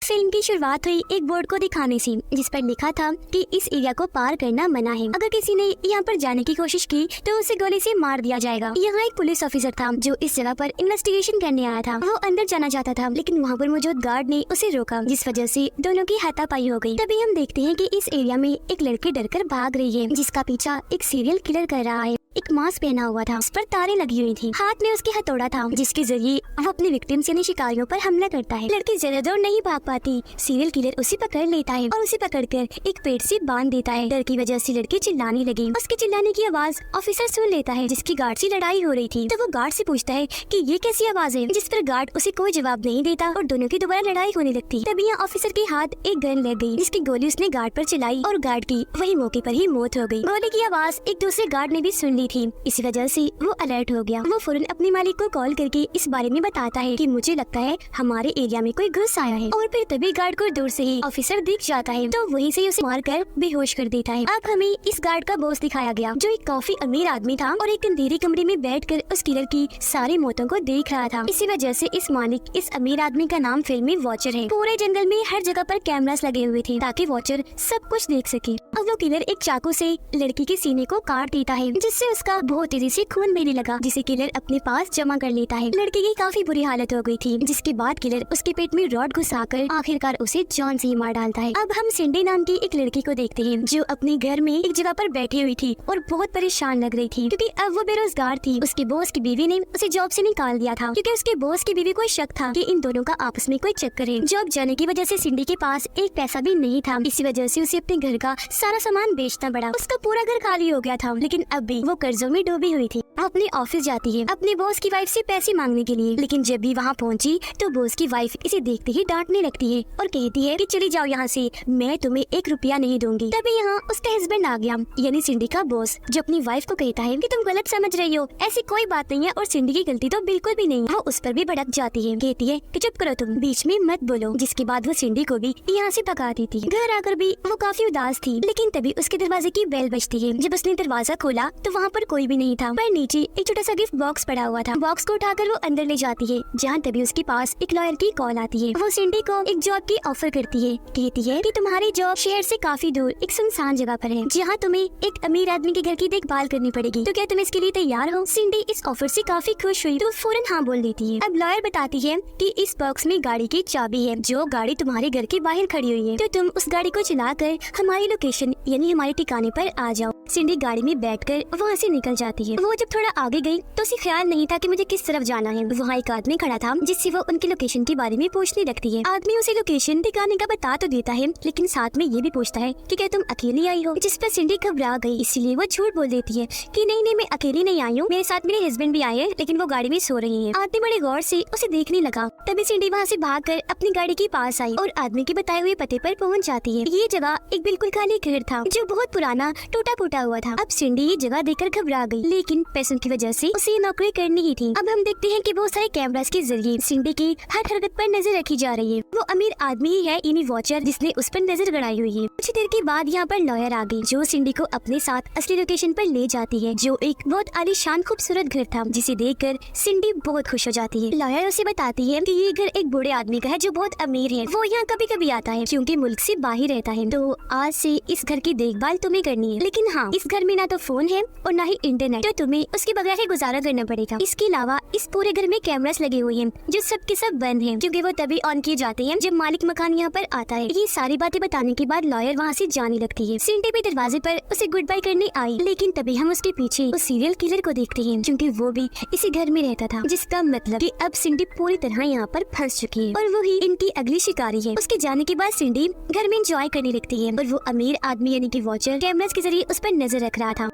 Film की शुरुआत हुई एक बोर्ड को दिखाने से, जिस पर लिखा था कि इस एरिया को पार करना मना है। अगर किसी ने यहाँ पर जाने की कोशिश की तो उसे गोली से मार दिया जाएगा। यहाँ एक पुलिस ऑफिसर था जो इस जगह पर इन्वेस्टिगेशन करने आया था। वो अंदर जाना चाहता था, लेकिन वहाँ पर मौजूद गार्ड ने उसे रोका, जिस वजह से दोनों की हाथापाई हो गई। तभी हम देखते हैं कि इस एरिया में एक लड़की डरकर भाग रही है, जिसका पीछा एक सीरियल किलर कर रहा है। एक मास्क पहना हुआ था, उस पर तारें लगी हुई थी। हाथ में उसके हथौड़ा था, जिसके जरिए वो अपने विक्टिम्स यानी शिकारियों पर हमला करता है। लड़की ज्यादा दूर नहीं भाग पाती, सीरियल किलर उसे पकड़ लेता है और उसे पकड़कर एक पेड़ से बांध देता है। डर की वजह से लड़की चिल्लाने लगी। उसके चिल्लाने की आवाज ऑफिसर सुन लेता है, जिसकी गार्ड से लड़ाई हो रही थी। तो वो गार्ड से पूछता है कि ये कैसी आवाज है, जिस पर गार्ड उसे कोई जवाब नहीं देता और दोनों की दोबारा लड़ाई होने लगती। तभी यहाँ ऑफिसर के हाथ एक गन लग गई, जिसकी गोली उसने गार्ड पर चलाई और गार्ड की वही मौके पर ही मौत हो गई। गोली की आवाज एक दूसरे गार्ड ने भी सुन ली थी, इसी वजह से वो अलर्ट हो गया। वो फौरन अपने मालिक को कॉल करके इस बारे में बताता है कि मुझे लगता है हमारे एरिया में कोई घुस आया है। और फिर तभी गार्ड को दूर से ही ऑफिसर दिख जाता है, तो वहीं से उसे मारकर बेहोश कर देता है। अब हमें इस गार्ड का बॉस दिखाया गया, जो एक काफी अमीर आदमी था और एक अंधेरे कमरे में बैठकर उस किलर की सारी मौतों को देख रहा था। इसी वजह से इस मालिक इस अमीर आदमी का नाम फिल्म में वॉचर है। पूरे जंगल में हर जगह पर कैमरास लगे हुए थे ताकि वॉचर सब कुछ देख सके। अब वो किलर एक चाकू से लड़की के सीने को काट देता है, जिससे उसका बहुत तेजी से खून बहने लगा, जिसे किलर अपने पास जमा कर लेता है। लड़की की काफी बुरी हालत हो गई थी, जिसके बाद किलर उसके पेट में रॉड घुसाकर आखिरकार उसे जान से ही मार डालता है। अब हम सिंडी नाम की एक लड़की को देखते हैं, जो अपने घर में एक जगह पर बैठी हुई थी और बहुत परेशान लग रही थी, क्योंकि अब वो बेरोजगार थी। उसके बॉस की बीवी ने उसे जॉब से निकाल दिया था, क्योंकि उसके बॉस की बीवी को शक था कि इन दोनों का आपस में कोई चक्कर है। जॉब जाने की वजह से सिंडी के पास एक पैसा भी नहीं था, इसी वजह से उसे अपने घर का सारा सामान बेचना पड़ा। उसका पूरा घर खाली हो गया था, लेकिन अब भी वो कर्जों में डूबी हुई थी। वो अपने ऑफिस जाती है अपने बॉस की वाइफ से पैसे मांगने के लिए, लेकिन जब भी वहाँ पहुँची तो बॉस की वाइफ इसे देखते ही डांटने लगती है और कहती है कि चली जाओ यहाँ से, मैं तुम्हें 1 रुपया नहीं दूंगी। तभी यहाँ उसका हस्बैंड आ गया, यानी सिंडी का बॉस, जो अपनी वाइफ को कहता है कि तुम गलत समझ रही हो, ऐसी कोई बात नहीं है और सिंडी की गलती तो बिल्कुल भी नहीं। वो उस पर भी भड़क जाती है, कहती है कि चुप करो, तुम बीच में मत बोलो, जिसके बाद वो सिंडी को भी यहाँ से भगा देती है। घर आकर भी वो काफी उदास थी, लेकिन तभी उसके दरवाजे की बेल बजती है। जब उसने दरवाजा खोला तो वहाँ पर कोई भी नहीं था, पर नीचे एक छोटा सा गिफ्ट बॉक्स पड़ा हुआ था। बॉक्स को उठाकर वो अंदर ले जाती है, जहाँ तभी उसके पास एक लॉयर की कॉल आती है। वो सिंडी को एक जॉब की ऑफर करती है, कहती है कि तुम्हारी जॉब शहर से काफी दूर एक सुनसान जगह पर है, जहाँ तुम्हें एक अमीर आदमी के घर की देखभाल करनी पड़ेगी, तो क्या तुम इसके लिए तैयार हो? सिंडी इस ऑफर से काफी खुश हुई तो फौरन हाँ बोल देती है। अब लॉयर बताती है कि इस बॉक्स में गाड़ी की चाबी है, जो गाड़ी तुम्हारे घर के बाहर खड़ी हुई है, तो तुम उस गाड़ी को चलाकर हमारी लोकेशन यानी हमारे ठिकाने पर आ जाओ। सिंडी गाड़ी में बैठकर वहाँ से निकल जाती है। वो जब थोड़ा आगे गई तो उसे ख्याल नहीं था कि मुझे किस तरफ जाना है। वहाँ एक आदमी खड़ा था, जिससे वो उनकी लोकेशन के बारे में पूछने लगती है। आदमी उसे लोकेशन ठिकाने का बता तो देता है, लेकिन साथ में ये भी पूछता है कि क्या तुम अकेली आई हो, जिस पर सिंडी घबरा गई। इसीलिए वो झूठ बोल देती है कि नहीं मैं अकेली नहीं आई हूँ, मेरे साथ मेरे हस्बैंड भी आए हैं, लेकिन वो गाड़ी में सो रही है। आदमी बड़े गौर से उसे देखने लगा। तभी सिंडी वहाँ से भागकर अपनी गाड़ी के पास आई और आदमी के बताए हुए पते पर पहुँच जाती है। ये जगह एक बिल्कुल खाली घर था, जो बहुत पुराना टूटा फूटा हुआ था। अब सिंडी ये जगह देखकर घबरा गई, लेकिन पैसों की वजह से उसे नौकरी करनी ही थी। अब हम देखते हैं कि बहुत सारे कैमरास के जरिए सिंडी की हर हरकत पर नजर रखी जा रही है। वो अमीर आदमी ही है, यानी वॉचर, जिसने उस पर नजर गड़ाई हुई है। कुछ देर के बाद यहाँ पर लॉयर आ गई, जो सिंडी को अपने साथ असली लोकेशन पर ले जाती है, जो एक बहुत आलीशान खूबसूरत घर था, जिसे देखकर सिंडी बहुत खुश हो जाती है। लॉयर उसे बताती है कि ये घर एक बूढ़े आदमी का है, जो बहुत अमीर है। वो यहाँ कभी कभी आता है, क्योंकि मुल्क से बाहर रहता है, तो आज से इस घर की देखभाल तुम्हें करनी है। लेकिन हाँ, इस घर में ना तो फोन है और ना ही इंटरनेट, तो तुम्हें उसके बगैर ही गुजारा करना पड़ेगा। इसके अलावा इस पूरे घर में कैमरास लगे हुए हैं, जो सब के सब बंद हैं, क्योंकि वो तभी ऑन किए जाते हैं जब मालिक मकान यहाँ पर आता है। ये सारी बातें बताने के बाद लॉयर वहाँ से जाने लगती है। सिंडी भी दरवाजे पर उसे गुड बाय करने आई, लेकिन तभी हम उसके पीछे उस सीरियल किलर को देखते हैं, क्योंकि वो भी इसी घर में रहता था, जिसका मतलब कि अब सिंडी पूरी तरह यहाँ पर फंस चुकी है और वो ही इनकी अगली शिकारी है। उसके जाने के बाद सिंडी घर में एंजॉय करने लगती है और वो अमीर आदमी यानी कि वॉचर कैमरास के जरिए उस पर नजर रख रहा था।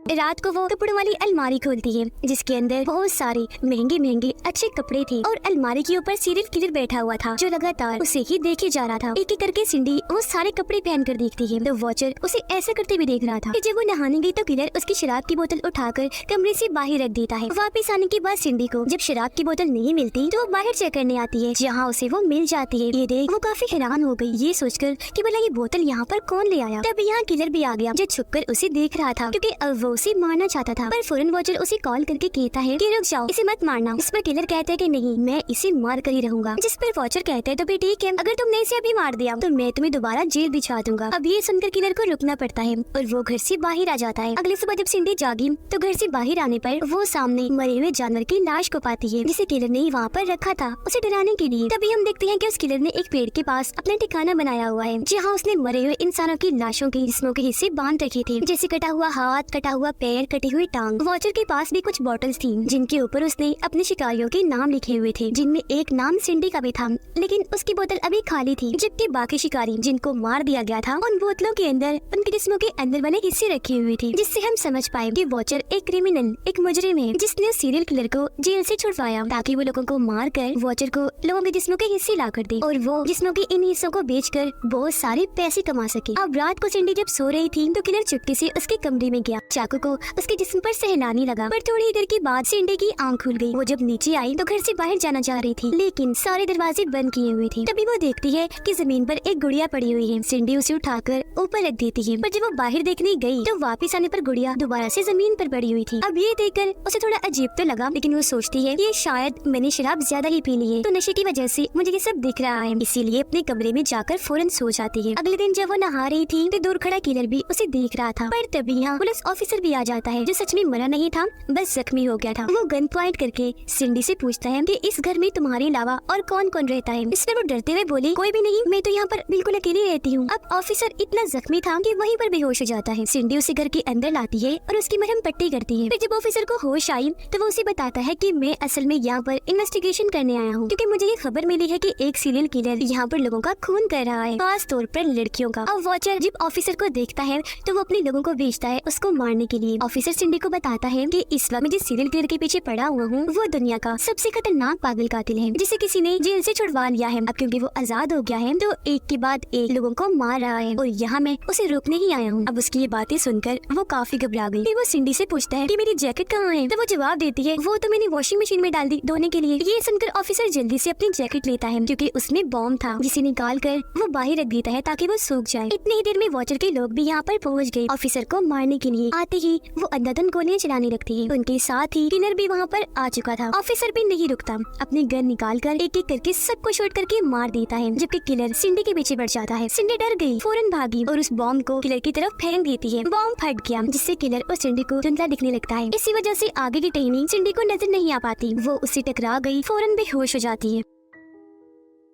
रात को वो कपड़ों वाली अलमारी खोलती है, जिसके अंदर बहुत सारे महंगे महंगे अच्छे कपड़े थे और अलमारी के ऊपर सीरियल किलर बैठा हुआ था, जो लगातार उसे ही देखे जा रहा था। एक एक करके सिंडी वो सारे कपड़े पहन कर देखती है, तो वॉचर उसे ऐसा करते भी देख रहा था कि जब वो नहाने गई तो किलर उसकी शराब की बोतल उठाकर कमरे से बाहर रख देता है। वापस आने के बाद सिंडी को जब शराब की बोतल नहीं मिलती तो वो बाहर चेक करने आती है, जहाँ उसे वो मिल जाती है। ये देख वो काफी हैरान हो गई, ये सोचकर कि भला ये बोतल यहाँ पर कौन ले आया। तब यहाँ किलर भी आ गया, जो छुपकर उसे देख रहा था, क्योंकि अब वो उसे मारना चाहता था, पर फौरन वॉचर उसे कॉल करके कहता है कि रुक जाओ, इसे मत मारना। इस पर किलर कहता है कि नहीं, मैं इसे मार कर ही रहूंगा। जिस पर वॉचर कहता है तो भी ठीक है, अगर तुमने इसे अभी मार दिया तो मैं तुम्हें दोबारा जेल भिजवा दूंगा। अब ये सुनकर किलर को रुकना पड़ता है और वो घर से बाहर आ जाता है। अगली सुबह जब सिंडी जागी तो घर से बाहर आने पर वो सामने मरे हुए जानवर की लाश को पाती है, जिसे किलर ने वहाँ पर रखा था उसे डराने के लिए। तभी हम देखते हैं कि उस किलर ने एक पेड़ के पास अपना ठिकाना बनाया हुआ है, जहाँ उसने मरे हुए इंसानों की लाशों के जिस्मों के हिस्से बांध रखे थे, जैसे कटा हुआ हाथ, कटा हुआ पैर, कटी हुई टांग। वॉचर के पास भी कुछ बॉटल्स थी जिनके ऊपर उसने अपने शिकारियों के नाम लिखे हुए थे, जिनमें एक नाम सिंडी का भी था, लेकिन उसकी बोतल अभी खाली थी। जबकि बाकी शिकारी जिनको मार दिया गया था उन बोतलों के अंदर उनके जिस्मों के अंदर बने हिस्से रखे हुए थे, जिससे हम समझ पाए कि वॉचर एक क्रिमिनल, एक मुजरिम है जिसने सीरियल किलर को जेल से छुड़वाया ताकि वो लोगों को मार कर वॉचर को लोगों के जिस्मों के हिस्से ला कर दे और वो जिस्मों के इन हिस्सों को बेचकर बहुत सारे पैसे कमा सके। अब रात को सिंडी जब सो रही थी तो किलर चुपके से उसके कमरे में गया, चाकू को उसके जिस्म पर सहलाने लगा, पर थोड़ी देर के बाद सिंडी की आंख खुल गई। वो जब नीचे आई तो घर से बाहर जाना चाह रही थी, लेकिन सारे दरवाजे बंद किए हुए थे। तभी वो देखती है कि जमीन पर एक गुड़िया पड़ी हुई है। सिंडी उसे उठाकर ऊपर रख देती है, पर जब वो बाहर देखने गई तो वापस आने पर गुड़िया दोबारा से जमीन पर पड़ी हुई थी। अब ये देखकर उसे थोड़ा अजीब तो लगा, लेकिन वो सोचती है ये शायद मैंने शराब ज्यादा ही पी ली है, तो नशे की वजह से मुझे ये सब दिख रहा है, इसीलिए अपने कमरे में जाकर फौरन सो जाती है। अगले दिन जब वो नहा रही थी तो दूर खड़ा किलर भी उसे देख रहा था, पर तभी यहाँ पुलिस ऑफिसर भी आ जाता है, जो सच में मरा नहीं था, बस जख्मी हो गया था। वो गन पॉइंट करके सिंडी से पूछता है कि इस घर में तुम्हारे अलावा और कौन कौन रहता है। इस पर वो डरते हुए बोली, कोई भी नहीं, मैं तो यहाँ पर बिल्कुल अकेली रहती हूँ। अब ऑफिसर इतना जख्मी था कि वहीं पर बेहोश हो जाता है। सिंडी उसे घर के अंदर लाती है और उसकी मरहम पट्टी करती है। फिर जब ऑफिसर को होश आई तो वो उसे बताता है कि मैं असल में यहाँ पर इन्वेस्टिगेशन करने आया हूँ, क्योंकि मुझे ये खबर मिली है कि एक सीरियल किलर यहाँ पर लोगों का खून कर रहा है, खास तौर पर लड़कियों का। अब वॉचर जब ऑफिसर को देखता है तो वो अपने लोगों को भेजता है उसको मारने के लिए। ऑफिसर सिंडी को बताता है कि इस वक्त मैं जिस सीरियल किलर के पीछे पड़ा हुआ हूँ वो दुनिया का सबसे खतरनाक पागल कातिल है, जिसे किसी ने जेल से छुड़वा लिया है। अब क्योंकि वो आजाद हो गया है तो एक के बाद एक लोगों को मार रहा है और यहाँ मैं उसे रोकने ही आया हूँ। अब उसकी ये बातें सुनकर वो काफी घबरा गई। वो सिंडी से पूछता है कि मेरी जैकेट कहाँ है, तो वो जवाब देती है वो तो मैंने वॉशिंग मशीन में डाल दी धोने के लिए। ये सुनकर ऑफिसर जल्दी से अपनी जैकेट लेता है क्योंकि उसमें बॉम्ब था, जिसे निकाल कर वो बाहर रख देता है ताकि वो सूख जाए। इतनी ही देर में वॉचर के लोग भी यहाँ पर पहुँच गए ऑफिसर को मारने के लिए। आते ही वो अंधाधुंध गोलियां चलाने लगती है। उनके साथ ही किलर भी वहाँ पर आ चुका था। ऑफिसर भी नहीं रुकता, अपनी गन निकाल कर एक एक करके सबको शूट करके मार देता है, जबकि किलर सिंडी के पीछे बढ़ जाता है। सिंडी डर गई, फौरन भागी और उस बॉम्ब को किलर की तरफ फेंक देती है। बॉम्ब फट गया, जिससे किलर और सिंडी को धुंधला दिखने लगता है। इसी वजह से आगे की टहनी सिंडी को नजर नहीं आ पाती। वो उससे टकरा गई, फौरन बेहोश हो जाती है।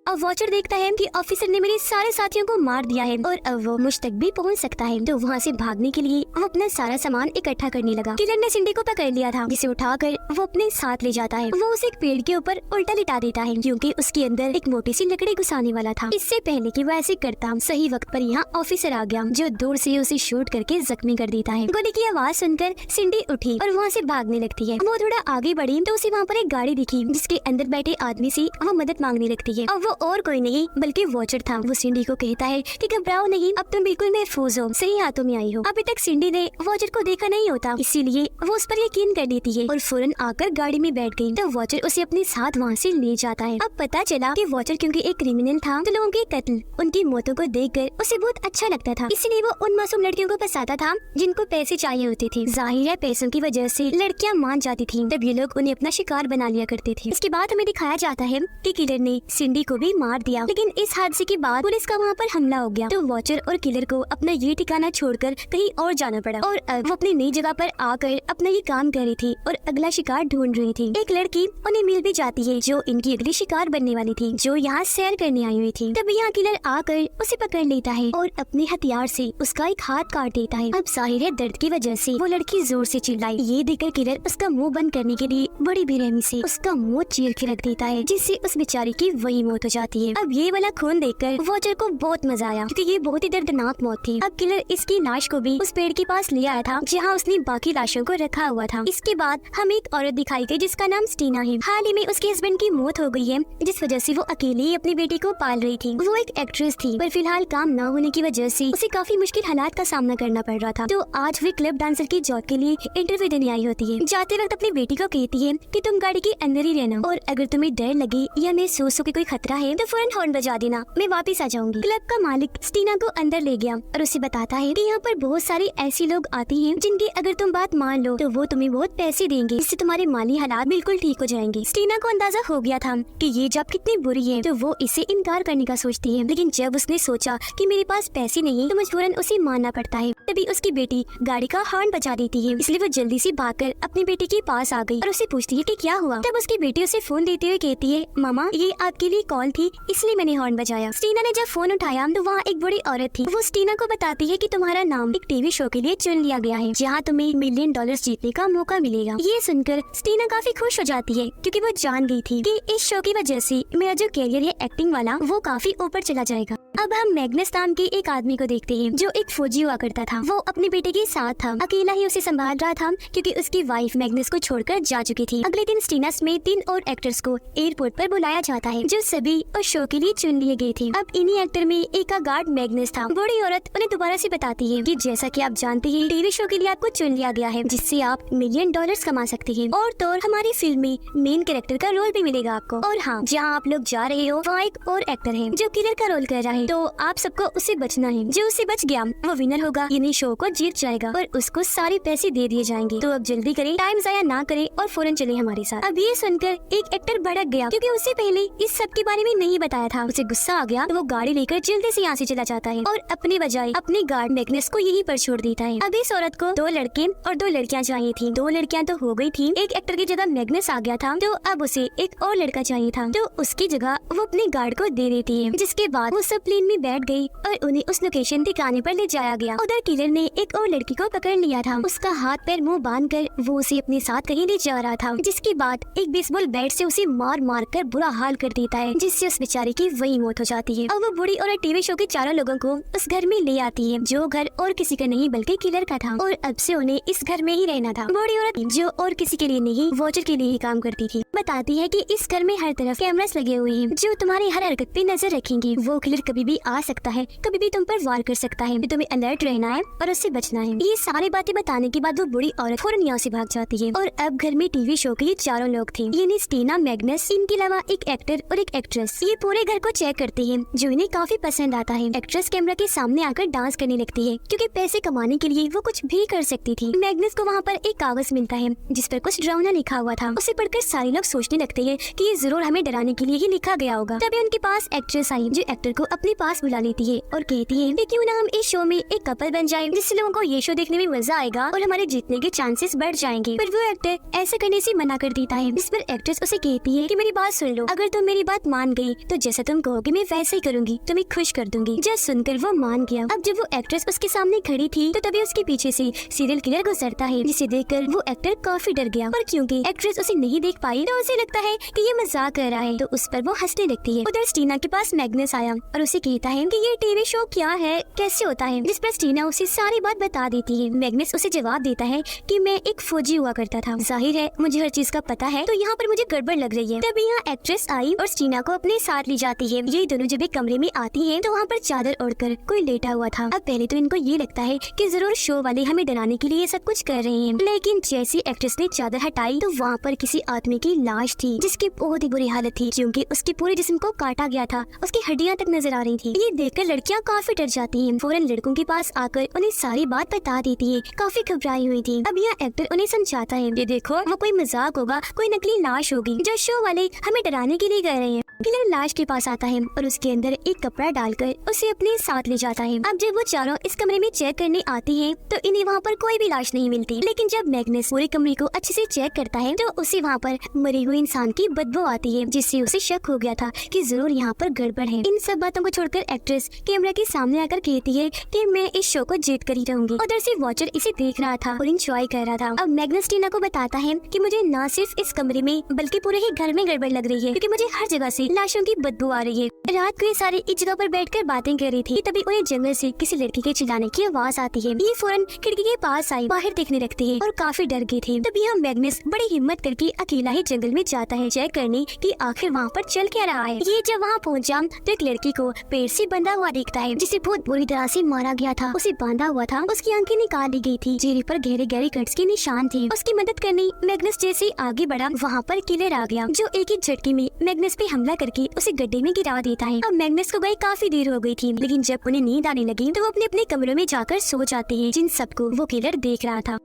अब वॉचर देखता है कि ऑफिसर ने मेरे सारे साथियों को मार दिया है और अब वो मुझ तक भी पहुंच सकता है, तो वहाँ से भागने के लिए वो अपना सारा सामान इकट्ठा करने लगा। किलर ने सिंडी को पकड़ लिया था, जिसे उठाकर वो अपने साथ ले जाता है। वो उसे एक पेड़ के ऊपर उल्टा लिटा देता है क्योंकि उसके अंदर एक मोटी सी लकड़ी घुसाने वाला था। इससे पहले कि वो ऐसे करता, सही वक्त पर यहाँ ऑफिसर आ गया, जो दूर से उसे शूट करके जख्मी कर देता है। गोली की आवाज सुनकर सिंडी उठी और वहाँ से भागने लगती है। वो थोड़ा आगे बढ़ी तो उसे वहाँ पर एक गाड़ी दिखी, जिसके अंदर बैठे आदमी से वो मदद मांगने लगती है। अब वो और कोई नहीं बल्कि वॉचर था। वो सिंडी को कहता है कि घबराओ नहीं, अब तुम बिल्कुल महफूज हो, सही हाथों में आई हो। अभी तक सिंडी ने वॉचर को देखा नहीं होता, इसीलिए वो उस पर यकीन कर लेती है और फौरन आकर गाड़ी में बैठ गई। तो वॉचर उसे अपने साथ वहाँ से ले जाता है। अब पता चला कि वॉचर क्योंकि एक क्रिमिनल था तो लोगों के कत्ल, उनकी मौतों को देखकर उसे बहुत अच्छा लगता था, इसलिए वो उन मासूम लड़कियों को फंसाता था जिनको पैसे चाहिए होते थे। जाहिर है पैसों की वजह से लड़कियां मान जाती थी, तब ये लोग उन्हें अपना शिकार बना लिया करते थे। इसके बाद हमें दिखाया जाता है कि किलर ने सिंडी को भी मार दिया, लेकिन इस हादसे के बाद पुलिस का वहाँ पर हमला हो गया, तो वॉचर और किलर को अपना ये ठिकाना छोड़कर कहीं और जाना पड़ा और अब वो अपनी नई जगह पर आकर अपना ये काम कर रही थी और अगला शिकार ढूंढ रही थी। एक लड़की उन्हें मिल भी जाती है जो इनकी अगली शिकार बनने वाली थी, जो यहाँ सैर करने आई हुई थी। तब यहाँ किलर आकर उसे पकड़ लेता है और अपने हथियार से उसका एक हाथ काट देता है। अब जाहिर है दर्द की वजह से वो लड़की जोर से चिल्लाई। ये देखकर किलर उसका मुंह बंद करने के लिए बड़ी बेरहमी से उसका मुंह चीर के रख देता है, जिससे उस बेचारी की वही मौत हो जाती है। अब ये वाला खून देखकर वॉचर को बहुत मजा आया क्योंकि ये बहुत ही दर्दनाक मौत थी। अब किलर इसकी लाश को भी उस पेड़ के पास ले आया था जहाँ उसने बाकी लाशों को रखा हुआ था। इसके बाद हम एक औरत दिखाई गई जिसका नाम स्टीना है। हाल ही में उसके हस्बैंड की मौत हो गई है, जिस वजह से वो अकेले ही अपनी बेटी को पाल रही थी। वो एक एक्ट्रेस थी, पर फिलहाल काम न होने की वजह से उसे काफी मुश्किल हालात का सामना करना पड़ रहा था। तो आज वे क्लब डांसर की जॉब के लिए इंटरव्यू देने आई होती है। जाते वक्त अपनी बेटी को कहती है कि तुम गाड़ी के अंदर ही रहना और अगर तुम्हें डर लगे या महसूस हो कि कोई खतरा है तो फौरन हॉर्न बजा देना, मैं वापस आ जाऊंगी। क्लब का मालिक स्टीना को अंदर ले गया और उसे बताता है कि यहाँ पर बहुत सारी ऐसी लोग आती हैं जिनकी अगर तुम बात मान लो तो वो तुम्हें बहुत पैसे देंगे, इससे तुम्हारे माली हालात बिल्कुल ठीक हो जाएंगे। स्टीना को अंदाजा हो गया था कि ये जॉब कितनी बुरी है, तो वो इसे इनकार करने का सोचती है, लेकिन जब उसने सोचा कि मेरे पास पैसे नहीं तो मजबूरन उसे मानना पड़ता है। तभी उसकी बेटी गाड़ी का हॉर्न बजा देती है, इसलिए वो जल्दी से भागकर अपनी बेटी के पास आ गई और उसे पूछती है कि क्या हुआ। तब उसकी बेटी उसे फोन देते हुए कहती है, मामा ये आपके लिए कॉल थी, इसलिए मैंने हॉर्न बजाया। स्टीना ने जब फोन उठाया तो वहाँ एक बड़ी औरत थी। वो स्टीना को बताती है कि तुम्हारा नाम एक टीवी शो के लिए चुन लिया गया है, जहाँ तुम्हें $1 मिलियन जीतने का मौका मिलेगा। ये सुनकर स्टीना काफी खुश हो जाती है, क्योंकि वो जान गई थी कि इस शो की वजह से मेरा जो कैरियर है एक्टिंग वाला वो काफी ऊपर चला जाएगा। अब हम मैग्नस नाम के एक आदमी को देखते हैं जो एक फौजी हुआ करता था। वो अपने बेटे के साथ था, अकेला ही उसे संभाल रहा था क्योंकि उसकी वाइफ मैग्नस को छोड़कर जा चुकी थी। अगले दिन स्टीना समेत 3 और एक्टर्स को एयरपोर्ट पर बुलाया जाता है, जो सभी उस शो के लिए चुन लिए गए थे। अब इन्हीं एक्टर में एक का गार्ड मैग्नस था। बूढ़ी औरत उन्हें दोबारा से बताती है कि जैसा कि आप जानते हैं टीवी शो के लिए आपको चुन लिया गया है, जिससे आप $1 मिलियन कमा सकते हैं और तो और हमारी फिल्म में मेन कैरेक्टर का रोल भी मिलेगा आपको। और हाँ, जहाँ आप लोग जा रहे हो वहाँ एक और एक्टर है जो किलर का रोल कर रहा है, तो आप सबको उससे बचना है। जो उससे बच गया वो विनर होगा, यानी शो को जीत जाएगा और उसको सारे पैसे दे दिए जाएंगे। तो अब जल्दी करें, टाइम जाया ना करें और फौरन चले हमारे साथ। अब ये सुनकर एक एक्टर भड़क गया, क्योंकि उससे पहले इस सब के बारे में नहीं बताया था। उसे गुस्सा आ गया तो वो गाड़ी लेकर जल्दी से यहाँ से चला जाता है और अपने बजाय अपने गार्ड मैग्नस को यहीं पर छोड़ देता है। अब इस औरत को 2 लड़के और 2 लड़कियाँ चाहिए थी। 2 लड़कियाँ तो हो गई थी, एक एक्टर की जगह मैग्नस आ गया था, तो अब उसे एक और लड़का चाहिए था, तो उसकी जगह वो अपने गार्ड को दे देती है। जिसके बाद वो सब प्लेन में बैठ गई और उन्हें उस लोकेशन ठिकाने पर ले जाया गया। उधर किलर ने एक और लड़की को पकड़ लिया था, उसका हाथ पैर मुंह बांधकर वो उसे अपने साथ कहीं ले जा रहा था। जिसके बाद एक बेसबॉल बैट से उसे मार मार कर बुरा हाल कर देता है, जिससे उस बेचारे की वही मौत हो जाती है। और वो बूढ़ी औरत टीवी शो के चारों लोगों को उस घर में ले आती है, जो घर और किसी का नहीं बल्कि किलर का था, और अब से उन्हें इस घर में ही रहना था। बूढ़ी औरत जो और किसी के लिए नहीं वॉचर के लिए ही काम करती थी, बताती है कि इस घर में हर तरफ कैमरास लगे हुए हैं जो तुम्हारी हर हरकत पे नजर रखेंगे। वो किलर कभी भी आ सकता है, कभी भी तुम पर वार कर सकता है, तुम्हें अलर्ट रहना है और उससे बचना है। ये सारी बातें बताने के बाद वो बूढ़ी औरत फौरन यहाँ से भाग जाती है। और अब घर में टीवी शो के लिए चारों लोग थे, यानी स्टीना, मैग्नस, इनके अलावा एक एक्टर और एक एक्ट्रेस। ये पूरे घर को चेक करते हैं, जो इन्हें काफी पसंद आता है। एक्ट्रेस कैमरा के सामने आकर डांस करने लगती है, क्योंकि पैसे कमाने के लिए वो कुछ भी कर सकती थी। मैग्नस को वहाँ पर एक कागज मिलता है जिस पर कुछ डरावना लिखा हुआ था। उसे पढ़कर सारे लोग सोचने लगते हैं कि ये जरूर हमें डराने के लिए ही लिखा गया होगा। तभी उनके पास एक्ट्रेस आई, जो एक्टर को अपने पास बुला लेती है और कहती है कि क्यों ना हम इस शो में एक कपल बन जाएं, जिससे लोगों को ये शो देखने में मजा आएगा और हमारे जीतने के चांसेस बढ़ जाएंगे। पर वो एक्टर ऐसा करने से मना कर देता है, जिस पर एक्ट्रेस उसे कहती है कि मेरी बात सुन लो, अगर तुम मेरी बात मान गई तो जैसा तुम कहोगे मैं वैसे ही करूंगी, तुम्हें खुश कर दूंगी। जब सुनकर वो मान गया। अब जब वो एक्ट्रेस उसके सामने खड़ी थी तो तभी उसके पीछे से सीरियल किलर गुजरता है, जिसे देखकर वो एक्टर काफी डर गया। और क्योंकि एक्ट्रेस उसे नहीं देख पाई तो उसे लगता है कि ये मजाक कर रहा है, तो उस पर वो हंसने लगती है। उधर स्टीना के पास मैग्नस आया और उसे कहता है कि ये टीवी शो क्या है, कैसे होता है, जिस पर स्टीना उसे सारी बात बता देती है। मैग्नस उसे जवाब देता है कि मैं एक फौजी हुआ करता था, जाहिर है मुझे हर चीज का पता है, तो यहाँ पर मुझे गड़बड़ लग रही है। तभी यहाँ एक्ट्रेस आई और स्टीना को अपने साथ ले जाती है। ये दोनों जब एक कमरे में आती हैं तो वहाँ पर चादर ओढ़कर कोई लेटा हुआ था। अब पहले तो इनको ये लगता है कि जरूर शो वाले हमें डराने के लिए ये सब कुछ कर रहे हैं, लेकिन जैसे एक्ट्रेस ने चादर हटाई तो वहाँ पर किसी आदमी की लाश थी, जिसकी बहुत ही बुरी हालत थी, क्योंकि उसके पूरे जिस्म को काटा गया था, उसकी हड्डियाँ तक नजर आ रही थी। ये देखकर लड़कियाँ काफी डर जाती हैं, फौरन लड़कों के पास आकर उन्हें सारी बात बता देती है। काफी घबराई हुई थी। अब यह एक्टर उन्हें समझाता है, ये देखो वो कोई मजाक होगा, कोई नकली लाश होगी जो शो वाले हमें डराने के लिए कर रहे हैं। किलर लाश के पास आता है और उसके अंदर एक कपड़ा डालकर उसे अपने साथ ले जाता है। अब जब वो चारों इस कमरे में चेक करने आती हैं तो इन्हें वहाँ पर कोई भी लाश नहीं मिलती, लेकिन जब मैग्नस पूरे कमरे को अच्छे से चेक करता है तो उसे वहाँ पर मरे हुए इंसान की बदबू आती है, जिससे उसे शक हो गया था कि जरूर यहाँ पर गड़बड़ है। इन सब बातों को छोड़कर एक्ट्रेस कैमरा के सामने आकर कहती है कि मैं इस शो को जीत कर ही रहूंगी। उधर से वॉचर इसे देख रहा था और इंजॉय कर रहा था। अब मैग्नस टीना को बताता है कि मुझे न सिर्फ इस कमरे में बल्कि पूरे ही घर में गड़बड़ लग रही है, क्योंकि मुझे हर जगह से लाशों की बदबू आ रही है। रात को ये सारे एक जगह पर बैठकर बातें कर रही थी, तभी उन्हें जंगल से किसी लड़की के चिल्लाने की आवाज आती है। ये फौरन खिड़की के पास आई, बाहर देखने लगती है और काफी डर गई थी। तभी हम मैग्नस बड़ी हिम्मत करके अकेला ही जंगल में जाता है चेक करने कि आखिर वहाँ पर चल क्या रहा है। ये जब वहाँ पहुँचा तो एक लड़की को पेड़ से बंधा हुआ देखता है, जिसे बहुत बुरी तरह से मारा गया था। उसे बांधा हुआ था, उसकी आंखें निकाल ली गई थी, चेहरे पर गहरे गहरे कट्स के निशान थे। उसकी मदद करने मैग्नस जैसे आगे बढ़ा, वहाँ पर किलर आ गया, जो एक ही झटके में मैग्नस पे हमला हमला करके उसे गड्ढे में गिरा देता है। अब मैग्नस को गए काफी देर हो गई थी, लेकिन जब उन्हें नींद आने लगी तो वो अपने अपने कमरों में जाकर सो जाते हैं, जिन सबको वो किलर देख रहा था।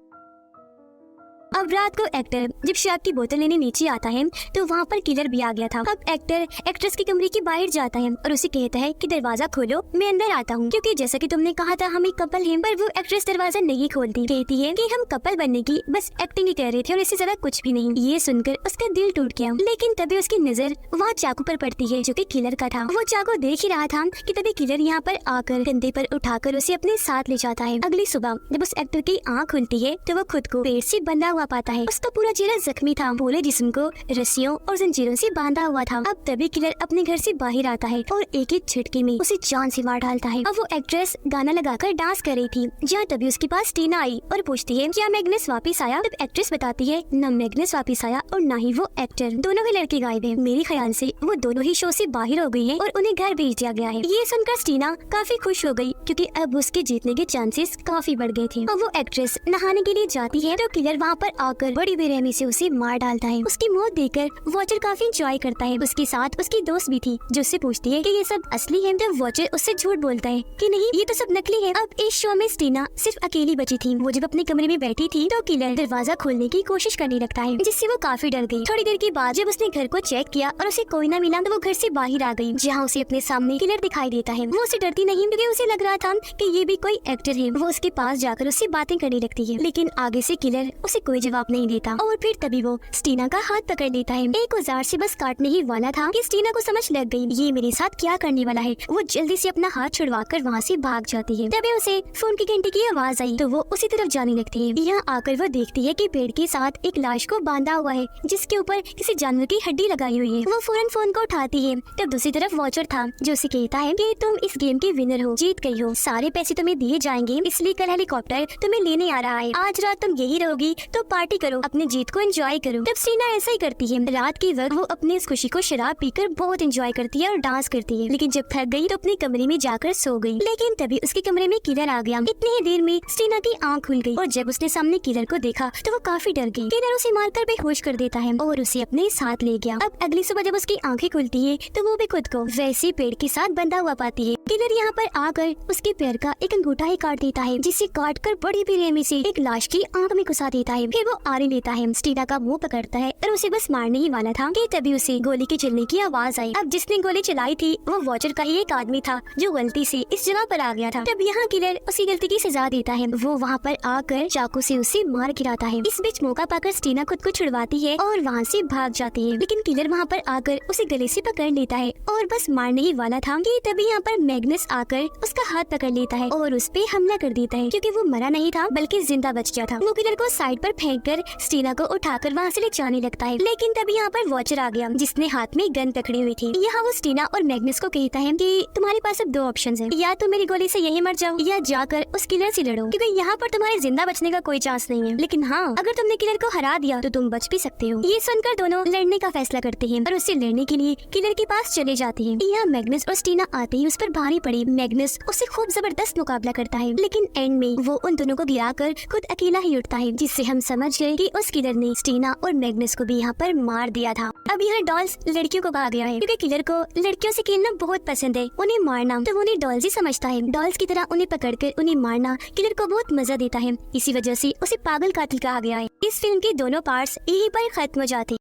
अब रात को एक्टर जब शराब की बोतल लेने नीचे आता है तो वहाँ पर किलर भी आ गया था। अब एक्टर एक्ट्रेस के कमरे के बाहर जाता है और उसे कहता है कि दरवाजा खोलो, मैं अंदर आता हूँ, क्योंकि जैसा कि तुमने कहा था हम एक कपल हैं। पर वो एक्ट्रेस दरवाजा नहीं खोलती, कहती है कि हम कपल बनने की बस एक्टिंग ही कर रहे थे और इससे ज्यादा कुछ भी नहीं। ये सुनकर उसका दिल टूट गया, लेकिन तभी उसकी नजर वहाँ चाकू पर पड़ती है जो कि किलर का था। वो चाकू देख ही रहा था कि तभी किलर यहाँ पर आकर कंधे पर उठाकर उसे अपने साथ ले जाता है। अगली सुबह जब उस एक्टर की आँख खुलती है तो वो खुद को पेड़ से बंधा हुआ पाता है। उसका पूरा चेहरा जख्मी था, पूरे जिस्म को रस्सियों और जंजीरों से बांधा हुआ था। अब तभी किलर अपने घर से बाहर आता है और एक एक झटके में उसे जान से मार डालता है। अब वो एक्ट्रेस गाना लगाकर डांस कर रही थी, जहाँ तभी उसके पास टीना आई और पूछती है क्या मैग्नस वापस आया। तब एक्ट्रेस बताती है न मैग्नस वापस आया और न ही वो एक्टर, दोनों ही लड़के गायब हैं। मेरे ख्याल से वो दोनों ही शो से बाहर हो गई हैं और उन्हें घर भेज दिया गया है। ये सुनकर टीना काफी खुश हो गई, क्योंकि अब उसके जीतने के चांसेस काफी बढ़ गए थे। अब वो एक्ट्रेस नहाने के लिए जाती है तो किलर वहाँ पर आकर बड़ी बेरहमी से उसे मार डालता है। उसकी मौत देखकर वॉचर काफी एंजॉय करता है। उसके साथ उसकी दोस्त भी थी जो उससे पूछती है कि ये सब असली है। तब वॉचर उससे झूठ बोलता है कि नहीं ये तो सब नकली है। अब इस शो में टीना सिर्फ अकेली बची थी। वो जब अपने कमरे में बैठी थी तो किलर दरवाजा खोलने की कोशिश करने लगता है, जिससे वो काफी डर गई। थोड़ी देर के बाद जब उसने घर को चेक किया और उसे कोई ना मिला तो वो घर से बाहर आ गई, जहाँ उसे अपने सामने किलर दिखाई देता है। वो उसे डरती नहीं, क्योंकि उसे लग रहा था कि ये भी कोई एक्टर है। वो उसके पास जाकर उससे बातें करने लगती है, लेकिन आगे से किलर उसे कोई जवाब नहीं देता। और फिर तभी वो टीना का हाथ पकड़ लेता है। एक औजार से बस काटने ही वाला था कि टीना को समझ लग गई ये मेरे साथ क्या करने वाला है। वो जल्दी से अपना हाथ छुड़वाकर वहाँ से भाग जाती है। तभी उसे फोन की घंटी की आवाज आई तो वो उसी तरफ जाने लगती है। यहाँ आकर वो देखती है कि पेड़ के साथ एक लाश को बांधा हुआ है, जिसके ऊपर किसी जानवर की हड्डी लगाई हुई है। वो फौरन फोन को उठाती है। तब दूसरी तरफ वॉचर था जो उसे कहता है कि तुम इस गेम के विनर हो, जीत गई हो, सारे पैसे तुम्हें दिए जाएंगे, इसलिए कल हेलीकॉप्टर तुम्हें लेने आ रहा है। आज रात तुम यही रहोगी तो पार्टी करो, अपनी जीत को एंजॉय करो। तब टीना ऐसा ही करती है। रात के वक्त वो अपने इस खुशी को शराब पीकर बहुत एंजॉय करती है और डांस करती है, लेकिन जब थक गई तो अपने कमरे में जाकर सो गई। लेकिन तभी उसके कमरे में किलर आ गया। इतनी ही देर में टीना की आंख खुल गई और जब उसने सामने किलर को देखा तो वो काफी डर गई। किलर उसे मारकर बेहोश कर देता है और उसे अपने साथ ले गया। अब अगली सुबह जब उसकी आंखें खुलती है तो वो भी खुद को वैसे पेड़ के साथ बंधा हुआ पाती है। किलर यहाँ पर आकर उसके पैर का एक अंगूठा ही काट देता है, जिसे काट कर बड़ी बेरहमी से एक लाश की आंख में घुसा देता है। फिर वो आरी लेता है, टीना का मुंह पकड़ता है और उसे बस मारने ही वाला था कि तभी उसे गोली के चलने की आवाज आई। अब जिसने गोली चलाई थी वो वॉचर का ही एक आदमी था जो गलती से इस जगह पर आ गया था। तब यहाँ किलर उसकी गलती की सजा देता है। वो वहाँ पर आकर चाकू से उसे मार गिराता है। इस बीच मौका पाकर टीना खुद को छुड़वाती है और वहाँ से भाग जाती है, लेकिन किलर वहाँ पर आकर उसे गले से पकड़ लेता है और बस मारने ही वाला था कि तभी यहाँ पर मैग्नस आकर उसका हाथ पकड़ लेता है और उस पे हमला कर देता है, क्योंकि वो मरा नहीं था बल्कि जिंदा बच गया था। वो किलर को साइड पर फेंक कर टीना को उठाकर वहाँ से ले जाने लगता है, लेकिन तभी यहाँ पर वॉचर आ गया जिसने हाथ में गन पकड़ी हुई थी। यहाँ वो टीना और मैग्नस को कहता है कि तुम्हारे पास अब दो ऑप्शन है, या तो मेरी गोली से यही मर जाओ या जाकर उस किलर से लड़ो, क्योंकि यहाँ पर तुम्हारे जिंदा बचने का कोई चांस नहीं है। लेकिन हाँ, अगर तुमने किलर को हरा दिया तो तुम बच भी सकते हो। ये सुनकर दोनों लड़ने का फैसला करते हैं और उससे लड़ने के लिए किलर के पास चले जाते हैं। यहाँ मैग्नस और टीना आते ही उस पर भारी पड़ी। मैग्नस उससे खूब जबरदस्त मुकाबला करता है, लेकिन एंड में वो उन दोनों को गिराकर खुद अकेला ही उठता है, जिससे हम समझ गए कि उस किलर ने टीना और मैग्नस को भी यहाँ पर मार दिया था। अब यहाँ डॉल्स लड़कियों को कहा गया है, क्योंकि किलर को लड़कियों से खेलना बहुत पसंद है। उन्हें मारना तो वो उन्हें डॉल्स ही समझता है। डॉल्स की तरह उन्हें पकड़कर उन्हें मारना किलर को बहुत मजा देता है। इसी वजह से उसे पागल कातिल कहा गया है। इस फिल्म के दोनों पार्ट्स यहीं पर खत्म हो जाते हैं।